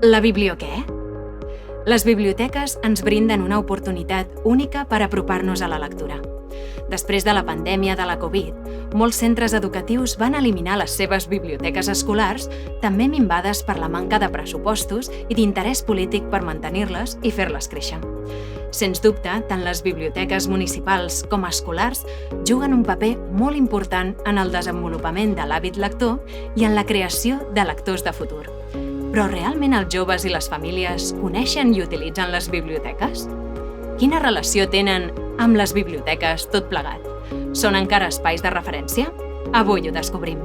La biblioqué? Les biblioteques ens brinden una oportunitat única per apropar-nos a la lectura. Després de la pandèmia de la Covid, molts centres educatius van eliminar les seves biblioteques escolars, també minvades per la manca de pressupostos i d'interès polític per mantenir-les i fer-les créixer. Sens dubte, tant les biblioteques municipals com escolars juguen un paper molt important en el desenvolupament de l'hàbit lector i en la creació de lectors de futur. Però realment els joves i les famílies coneixen i utilitzen les biblioteques? Quina relació tenen amb les biblioteques tot plegat? Són encara espais de referència? Avui ho descobrim.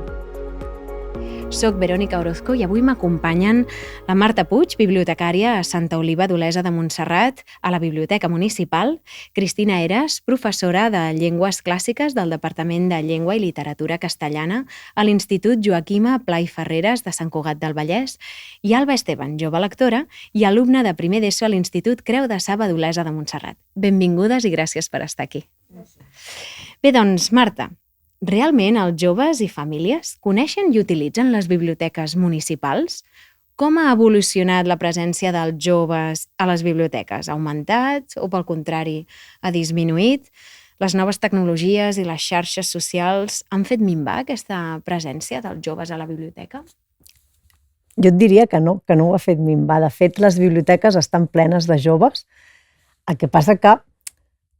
Soc Verònica Orozco i avui m'acompanyen la Marta Puig, bibliotecària a Santa Oliva d'Olesa de Montserrat, a la Biblioteca Municipal, Cristina Eras, professora de Llengües Clàssiques del Departament de Llengua i Literatura Castellana a l'Institut Joaquima Pla i Ferreres de Sant Cugat del Vallès, i Alba Esteban, jove lectora i alumna de primer d'ESO a l'Institut Creu de Saba d'Olesa de Montserrat. Benvingudes i gràcies per estar aquí. Bé, doncs, Marta, realment els joves i famílies coneixen i utilitzen les biblioteques municipals? Com ha evolucionat la presència dels joves a les biblioteques? Ha augmentat o, pel contrari, ha disminuït? Les noves tecnologies i les xarxes socials han fet minvar aquesta presència dels joves a la biblioteca? Jo et diria que no ho ha fet minvar. De fet, les biblioteques estan plenes de joves. El que passa que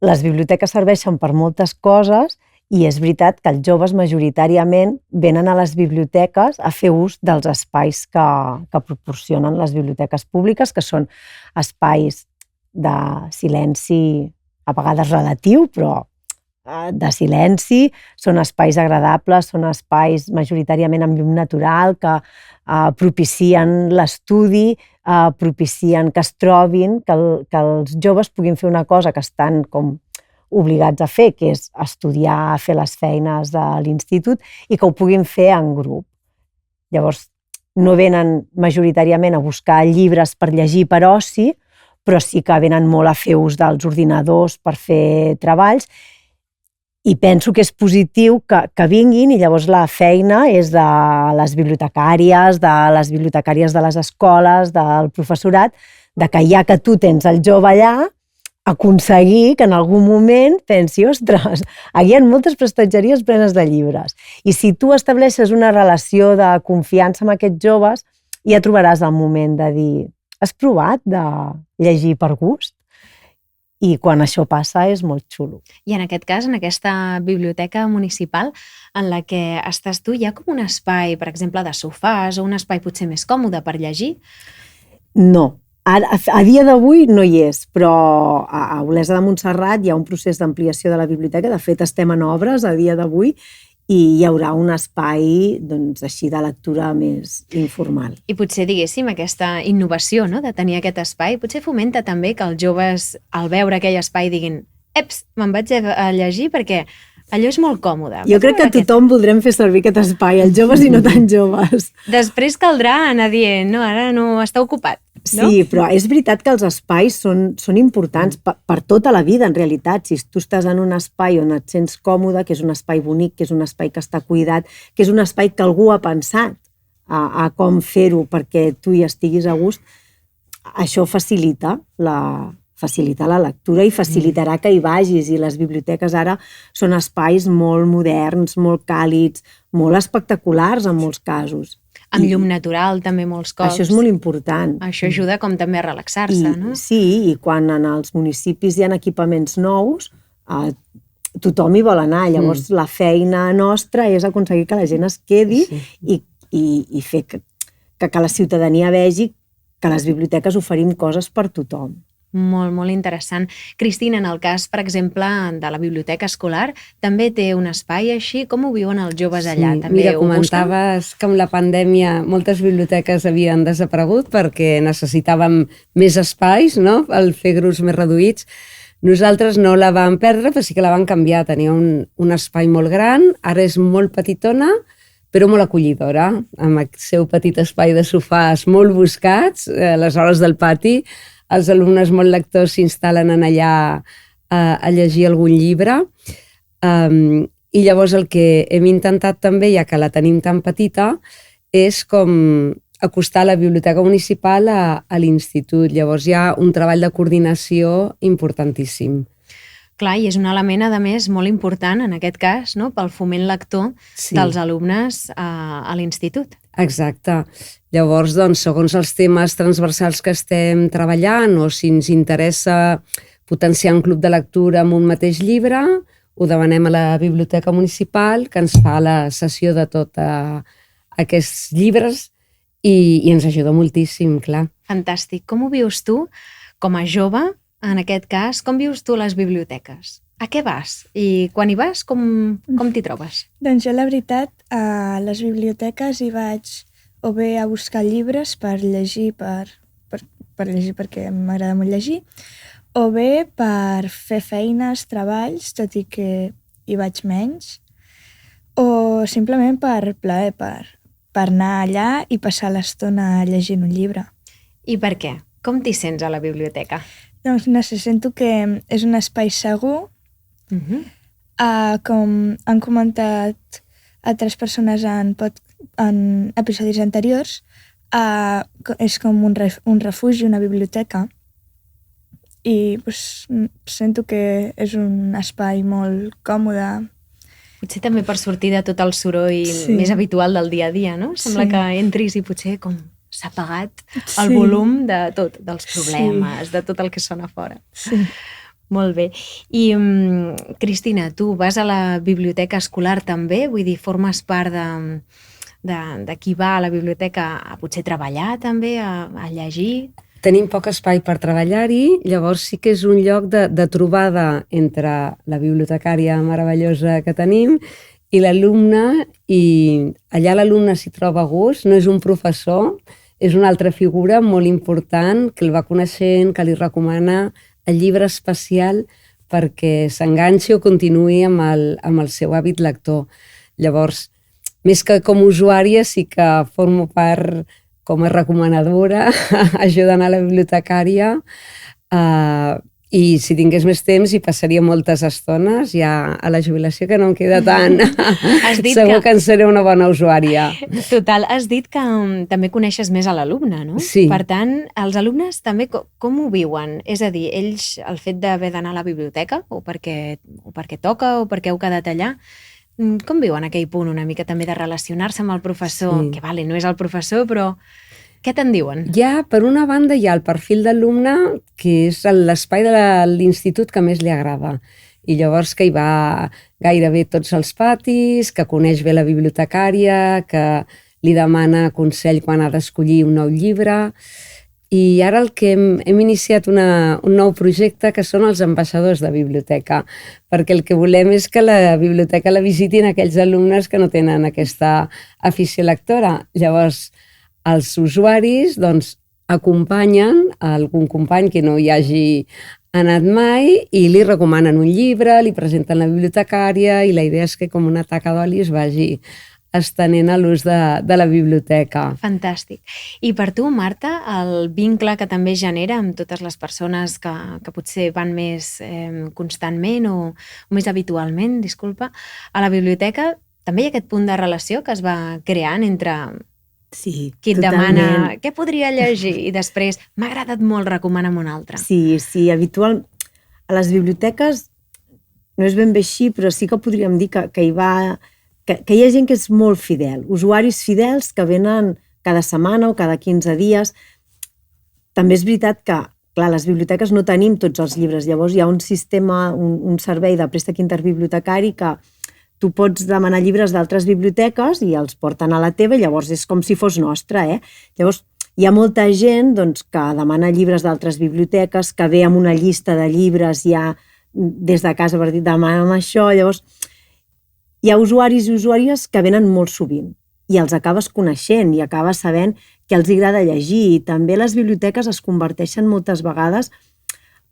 les biblioteques serveixen per moltes coses i és veritat que els joves majoritàriament venen a les biblioteques a fer ús dels espais que proporcionen les biblioteques públiques, que són espais de silenci, a vegades relatiu, però de silenci, són espais agradables, són espais majoritàriament amb llum natural, que propicien l'estudi, propicien que es trobin, que els joves puguin fer una cosa que estan com obligats a fer, que és estudiar, fer les feines de l'institut, i que ho puguin fer en grup. Llavors, no venen majoritàriament a buscar llibres per llegir per oci, però sí que venen molt a fer ús dels ordinadors per fer treballs, i penso que és positiu que vinguin, i llavors la feina és de les bibliotecàries de les escoles, del professorat, de que ja que tu tens el jove allà, aconseguir que en algun moment pensi, ostres, aquí hi ha moltes prestatgeries plenes de llibres. I si tu estableixes una relació de confiança amb aquests joves, ja trobaràs el moment de dir, has provat de llegir per gust? I quan això passa és molt xulo. I en aquest cas, en aquesta biblioteca municipal en la que estàs tu, hi ha com un espai, per exemple, de sofàs o un espai potser més còmode per llegir? No. A dia d'avui no hi és, però a Olesa de Montserrat hi ha un procés d'ampliació de la biblioteca. De fet, estem en obres a dia d'avui i hi haurà un espai així de lectura més informal. I potser, diguéssim, aquesta innovació, no?, de tenir aquest espai, potser fomenta també que els joves, al veure aquell espai, diguin «Eps, me'n vaig a llegir perquè allò és molt còmode». Jo crec que tothom voldrem fer servir aquest espai, els joves i no tan joves. Després caldrà anar dient «No, ara no, està ocupat». No? Sí, però és veritat que els espais són importants per tota la vida, en realitat. Si tu estàs en un espai on et sents còmode, que és un espai bonic, que és un espai que està cuidat, que és un espai que algú ha pensat a com fer-ho perquè tu hi estiguis a gust, això facilita la lectura i facilitarà que hi vagis. I les biblioteques ara són espais molt moderns, molt càlids, molt espectaculars en molts casos. Amb llum natural també molts cops. Això és molt important. Això ajuda com també a relaxar-se, no? Sí, i quan en els municipis hi ha equipaments nous, tothom hi vol anar. Llavors la feina nostra és aconseguir que la gent es quedi i fer que la ciutadania vegi que les biblioteques oferim coses per tothom. Molt, molt interessant. Cristina, en el cas, per exemple, de la biblioteca escolar, també té un espai així? Com ho viuen els joves allà? Sí, mira, comentaves que amb la pandèmia moltes biblioteques havien desaparegut perquè necessitàvem més espais, no?, per fer grups més reduïts. Nosaltres no la vam perdre, però sí que la vam canviar. Tenia un espai molt gran, ara és molt petitona, però molt acollidora, amb el seu petit espai de sofàs molt buscats, a les hores del pati. Els alumnes molt lectors s'instal·len allà a llegir algun llibre. I llavors el que hem intentat també, ja que la tenim tan petita, és com acostar la biblioteca municipal a l'institut. Llavors hi ha un treball de coordinació importantíssim. Clar, i és un element, a més, molt important, en aquest cas, no? Pel foment lector dels alumnes a l'institut. Exacte. Llavors, doncs, segons els temes transversals que estem treballant o si ens interessa potenciar un club de lectura amb un mateix llibre, ho demanem a la biblioteca municipal, que ens fa la sessió de tots aquests llibres i ens ajuda moltíssim, clar. Fantàstic. Com ho vius tu, com a jove, en aquest cas, com vius tu les biblioteques? A què vas? I quan hi vas, com t'hi trobes? Doncs jo, la veritat, a les biblioteques hi vaig o bé a buscar llibres per llegir, per llegir perquè m'agrada molt llegir, o bé per fer feines, treballs, tot i que hi vaig menys, o simplement per plaer, per anar allà i passar l'estona llegint un llibre. I per què? Com t'hi sents a la biblioteca? Doncs no sé, sento que és un espai segur. Com han comentat altres persones en episodis anteriors, és com un refugi, una biblioteca. I sento que és un espai molt còmode. Potser també per sortir de tot el soroll més habitual del dia a dia, no? Sembla que entris i potser com s'ha apagat el volum de tot, dels problemes, de tot el que sona fora. Sí. Molt bé. I, Cristina, tu vas a la biblioteca escolar també? Vull dir, formes part de qui va a la biblioteca a potser treballar també, a llegir? Tenim poc espai per treballar-hi, llavors sí que és un lloc de trobada entre la bibliotecària meravellosa que tenim i l'alumne, i allà l'alumne s'hi troba a gust, no és un professor, és una altra figura molt important que el va coneixent, que li recomana el llibre especial perquè s'enganxi o continuï amb el seu hàbit lector. Llavors, més que com a usuària, sí que formo part com a recomanadora, ajudant a la bibliotecària, i si tingués més temps hi passaria moltes estones, ja a la jubilació que no em queda tant. Segur que en seré una bona usuària. Total, has dit que també coneixes més a l'alumne, no? Sí. Per tant, els alumnes també com ho viuen? És a dir, ells, el fet d'haver d'anar a la biblioteca, o perquè toca, o perquè heu quedat allà, com viuen aquell punt una mica també de relacionar-se amb el professor? Sí. Que vale, no és el professor, però què te'n diuen? Per una banda, hi ha el perfil d'alumne, que és l'espai de l'institut que més li agrada. I llavors que hi va gairebé tots els patis, que coneix bé la bibliotecària, que li demana consell quan ha d'escollir un nou llibre. I ara el que hem iniciat un nou projecte que són els ambaixadors de biblioteca, perquè el que volem és que la biblioteca la visitin aquells alumnes que no tenen aquesta afició lectora. Llavors, els usuaris acompanyen algun company que no hi hagi anat mai i li recomanen un llibre, li presenten la bibliotecària i la idea és que com una taca d'oli es vagi estenent a l'ús de la biblioteca. Fantàstic. I per tu, Marta, el vincle que també genera amb totes les persones que potser van més constantment o més habitualment, a la biblioteca, també hi ha aquest punt de relació que es va creant entre qui et demana què podria llegir i després m'ha agradat molt, recomana'm un altre. Sí, habitual. A les biblioteques no és ben bé així, però sí que podríem dir que hi ha gent que és molt fidel, usuaris fidels que venen cada setmana o cada 15 dies. També és veritat que, clar, a les biblioteques no tenim tots els llibres, llavors hi ha un sistema, un servei de préstec interbibliotecari que tu pots demanar llibres d'altres biblioteques i els porten a la teva i llavors és com si fos nostre. Llavors hi ha molta gent que demana llibres d'altres biblioteques, que ve amb una llista de llibres ja des de casa per dir demana'm això. Llavors hi ha usuaris i usuàries que venen molt sovint i els acabes coneixent i acabes sabent què els agrada llegir. I també les biblioteques es converteixen moltes vegades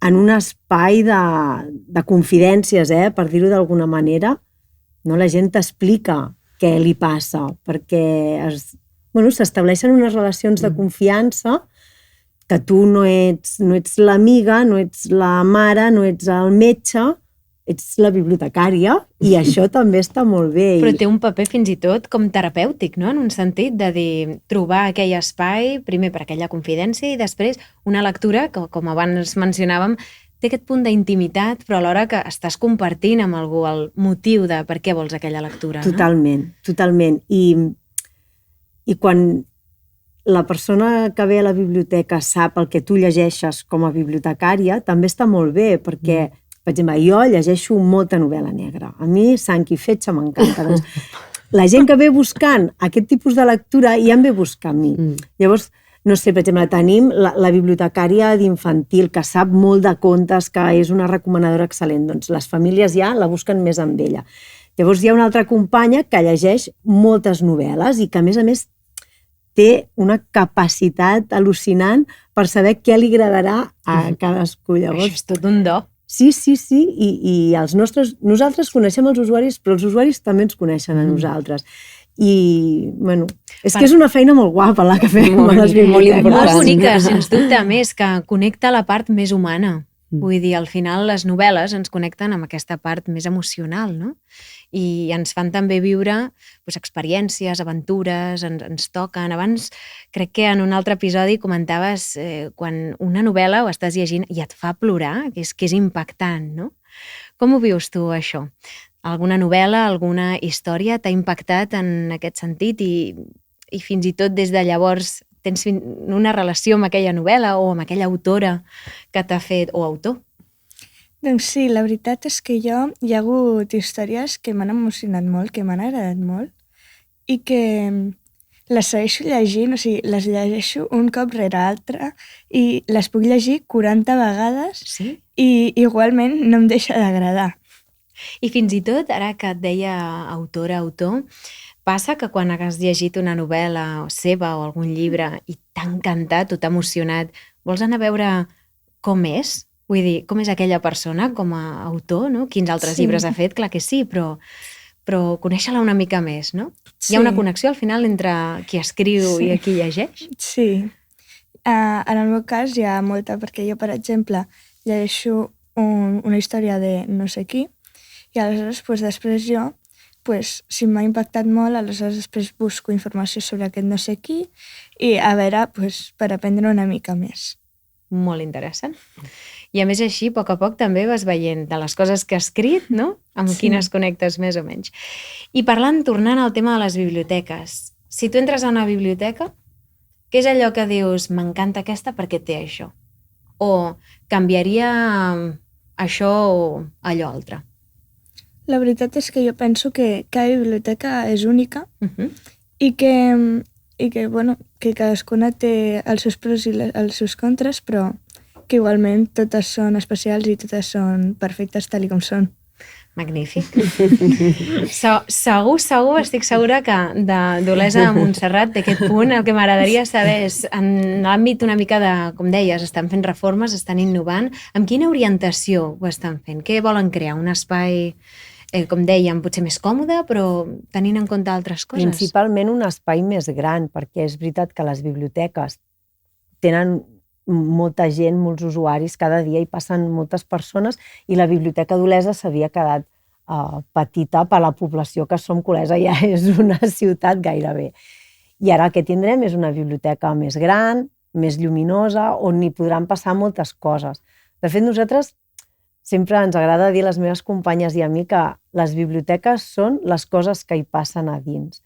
en un espai de confidències, per dir-ho d'alguna manera. No, la gent t'explica què li passa, perquè s'estableixen unes relacions de confiança que tu no ets l'amiga, no ets la mare, no ets el metge, ets la bibliotecària i això també està molt bé. Però té un paper fins i tot com terapèutic, no? En un sentit de dir, trobar aquell espai, primer per aquella confidència i després una lectura que, com abans mencionàvem, té aquest punt d'intimitat, però alhora que estàs compartint amb algú el motiu de per què vols aquella lectura. Totalment, no? Totalment. I quan la persona que ve a la biblioteca sap el que tu llegeixes com a bibliotecària, també està molt bé, perquè, per exemple, jo llegeixo molta novel·la negra. A mi, Sang i Fetge m'encanta. Doncs, la gent que ve buscant aquest tipus de lectura ja em ve buscar a mi. Llavors, no sé, per exemple, tenim la bibliotecària d'infantil, que sap molt de contes, que és una recomanadora excel·lent. Doncs les famílies ja la busquen més amb ella. Llavors hi ha una altra companya que llegeix moltes novel·les i que, a més, té una capacitat al·lucinant per saber què li agradarà a cadascú. Llavors, això és tot un do. Sí, i nosaltres coneixem els usuaris, però els usuaris també ens coneixen a nosaltres. I, bueno, és que és una feina molt guapa la que fem a les biblioteques. Molt bonica, sens dubte, més que connecta la part més humana. Vull dir, al final les novel·les ens connecten amb aquesta part més emocional, no? I ens fan també viure experiències, aventures, ens toquen. Abans, crec que en un altre episodi comentaves quan una novel·la ho estàs llegint i et fa plorar, que és impactant, no? Com ho vius tu, això? Alguna novel·la, alguna història t'ha impactat en aquest sentit i fins i tot des de llavors tens una relació amb aquella novel·la o amb aquella autora que t'ha fet, o autor? Doncs sí, la veritat és que hi ha hagut històries que m'han emocionat molt, que m'han agradat molt i que les segueixo llegint, o sigui, les llegeixo un cop rere altre i les puc llegir 40 vegades i igualment no em deixa d'agradar. I fins i tot, ara que et deia autor, passa que quan has llegit una novel·la seva o algun llibre i t'ha encantat o t'ha emocionat, vols anar a veure com és? Vull dir, com és aquella persona com a autor, no? Quins altres llibres ha fet? Clar que sí, però conèixer-la una mica més, no? Hi ha una connexió al final entre qui escriu i qui llegeix? Sí. En el meu cas hi ha molta, perquè jo, per exemple, llegeixo una història de no sé qui i aleshores després jo, si m'ha impactat molt, aleshores després busco informació sobre aquest no sé qui i a veure, per aprendre una mica més. Molt interessant. I a més així, a poc també vas veient de les coses que ha escrit, no? Amb quines connectes més o menys. I tornant al tema de les biblioteques, si tu entres a una biblioteca, què és allò que dius, m'encanta aquesta perquè té això? O canviaria això o allò altre? La veritat és que jo penso que cada biblioteca és única i que cadascuna té els seus pros i els seus contres, però que igualment totes són especials i totes són perfectes tal com són. Magnífic. Segur, estic segura que d'Olesa de Montserrat, d'aquest punt, el que m'agradaria saber és, en l'àmbit una mica de, com deies, estan fent reformes, estan innovant, amb quina orientació ho estan fent? Què volen crear? Un espai, com dèiem, potser més còmode, però tenint en compte altres coses? Principalment un espai més gran, perquè és veritat que les biblioteques tenen molta gent, molts usuaris, cada dia hi passen moltes persones i la biblioteca d'Olesa s'havia quedat petita per la població que som, que Olesa ja és una ciutat gairebé. I ara el que tindrem és una biblioteca més gran, més lluminosa, on hi podran passar moltes coses. De fet, nosaltres sempre ens agrada dir a les meves companyes i a mi que les biblioteques són les coses que hi passen a dins.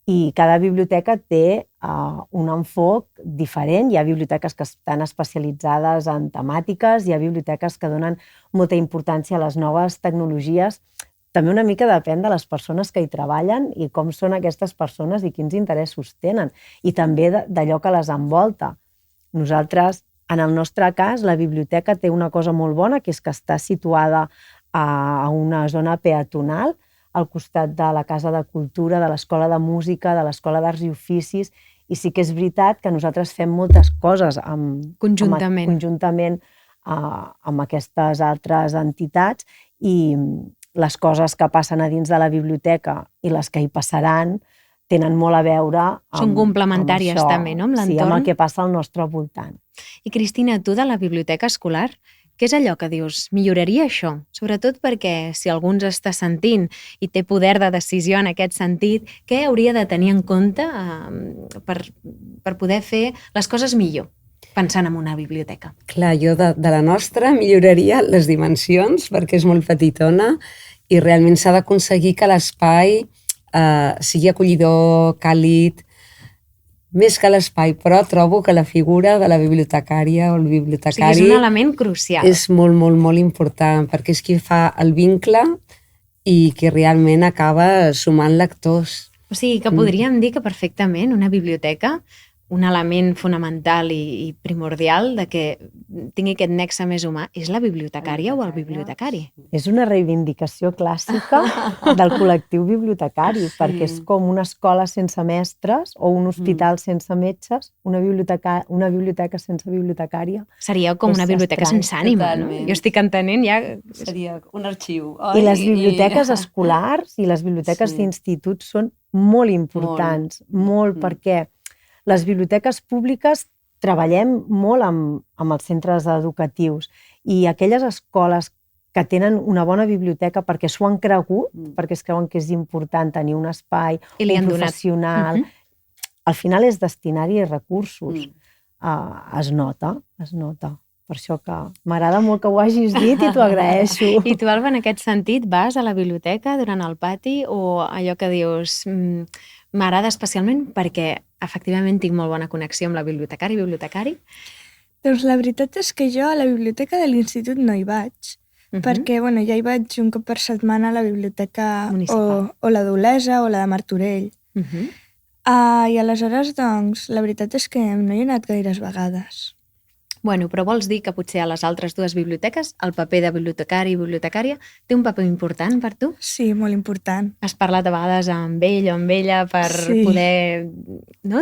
I cada biblioteca té un enfoc diferent. Hi ha biblioteques que estan especialitzades en temàtiques, hi ha biblioteques que donen molta importància a les noves tecnologies. També una mica depèn de les persones que hi treballen i com són aquestes persones i quins interessos tenen. I també d'allò que les envolta. Nosaltres, en el nostre cas, la biblioteca té una cosa molt bona, que és que està situada a una zona peatonal, al costat de la Casa de Cultura, de l'Escola de Música, de l'Escola d'Arts i Oficis, i sí que és veritat que nosaltres fem moltes coses conjuntament amb aquestes altres entitats i les coses que passen a dins de la biblioteca i les que hi passaran tenen molt a veure amb Són complementàries també, no? Amb l'entorn. Sí, amb el que passa al nostre voltant. I Cristina, tu de la biblioteca escolar, Què és allò que dius, milloraria això? Sobretot perquè si algú ens està sentint i té poder de decisió en aquest sentit, què hauria de tenir en compte per poder fer les coses millor, pensant en una biblioteca? Clar, jo de la nostra milloraria les dimensions, perquè és molt petitona i realment s'ha d'aconseguir que l'espai sigui acollidor, càlid, més que l'espai, però trobo que la figura de la bibliotecària o el bibliotecari... O sigui, és un element crucial. És molt, molt, molt important, perquè és qui fa el vincle i qui realment acaba sumant lectors. O sigui, que podríem dir que perfectament una biblioteca, un element fonamental i primordial de que tingui aquest nexe més humà, és la bibliotecària o el bibliotecari. És una reivindicació clàssica del col·lectiu bibliotecari, perquè és com una escola sense mestres o un hospital sense metges, una biblioteca sense bibliotecària. Seria com una biblioteca sense ànima, no? Jo estic entenent ja... Seria un arxiu. I les biblioteques escolars i les biblioteques d'instituts són molt importants, molt, perquè les biblioteques públiques treballem molt amb els centres educatius i aquelles escoles que tenen una bona biblioteca perquè s'ho han cregut, perquè es creuen que és important tenir un espai, un professional, al final és destinar-hi recursos. Es nota. Per això que m'agrada molt que ho hagis dit i t'ho agraeixo. I tu, Alba, en aquest sentit, vas a la biblioteca durant el pati o allò que dius m'agrada especialment perquè efectivament tinc molt bona connexió amb la bibliotecari? Doncs la veritat és que jo a la biblioteca de l'institut no hi vaig, perquè ja hi vaig un cop per setmana a la biblioteca o la d'Olesa o la de Martorell. I aleshores, doncs, la veritat és que no hi he anat gaires vegades. Bueno, però vols dir que potser a les altres dues biblioteques el paper de bibliotecari i bibliotecària té un paper important per tu? Sí, molt important. Has parlat a vegades amb ell o amb ella per poder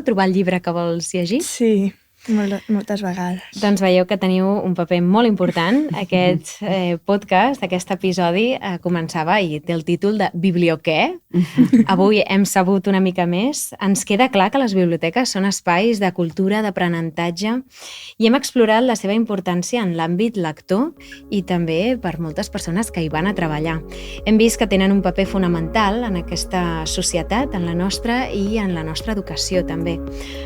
trobar el llibre que vols llegir? Sí, moltes vegades. Doncs veieu que teniu un paper molt important. Aquest podcast, aquest episodi, començava i té el títol de Biblioqué. Avui hem sabut una mica més. Ens queda clar que les biblioteques són espais de cultura, d'aprenentatge, i hem explorat la seva importància en l'àmbit lector i també per moltes persones que hi van a treballar. Hem vist que tenen un paper fonamental en aquesta societat, en la nostra i en la nostra educació també.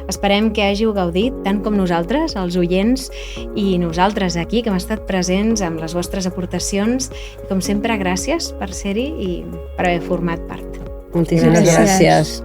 Esperem que hàgiu gaudit tant com nosaltres, els oients, i nosaltres aquí, que hem estat presents amb les vostres aportacions. I com sempre, gràcies per ser-hi i per haver format part. Moltíssimes gràcies.